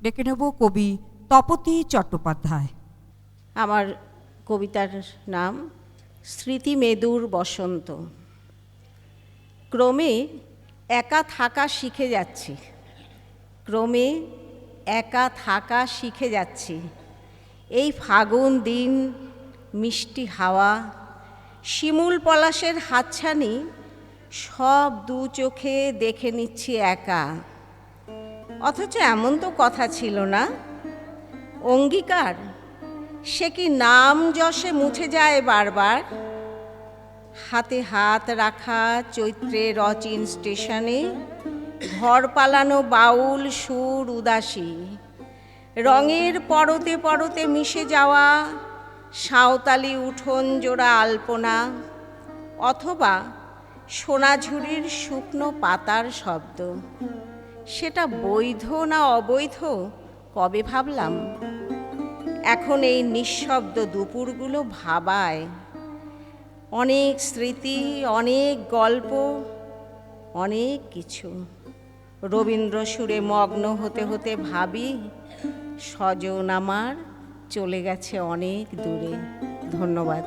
ডেকে নেব কবি তপতী চট্টোপাধ্যায়। আমার কবিতার নাম স্মৃতি মেদুর বসন্ত। ক্রমে একা থাকা শিখে যাচ্ছি, ক্রমে একা থাকা শিখে যাচ্ছি। এই ফাগুন দিন, মিষ্টি হাওয়া, শিমুল পলাশের হাতছানি সব দু চোখে দেখে নিচ্ছি একা। অথচ এমন তো কথা ছিল না। অঙ্গীকার সে কি নাম যশে মুছে যায় বারবার। হাতে হাত রাখা চৈত্রের অচিন স্টেশনে ঘর পালানো বাউল সুর উদাসী, রঙের পরতে পরতে মিশে যাওয়া সাঁওতালি উঠোন জোড়া আলপনা, অথবা সোনাঝুরির শুকনো পাতার শব্দ। সেটা বৈধ না অবৈধ কবে ভাবলাম। এখন এই নিঃশব্দ দুপুরগুলো ভাবায়। অনেক স্মৃতি, অনেক গল্প, অনেক কিছু। রবীন্দ্র সুরে মগ্ন হতে হতে ভাবি স্বজন আমার চলে গেছে অনেক দূরে। ধন্যবাদ।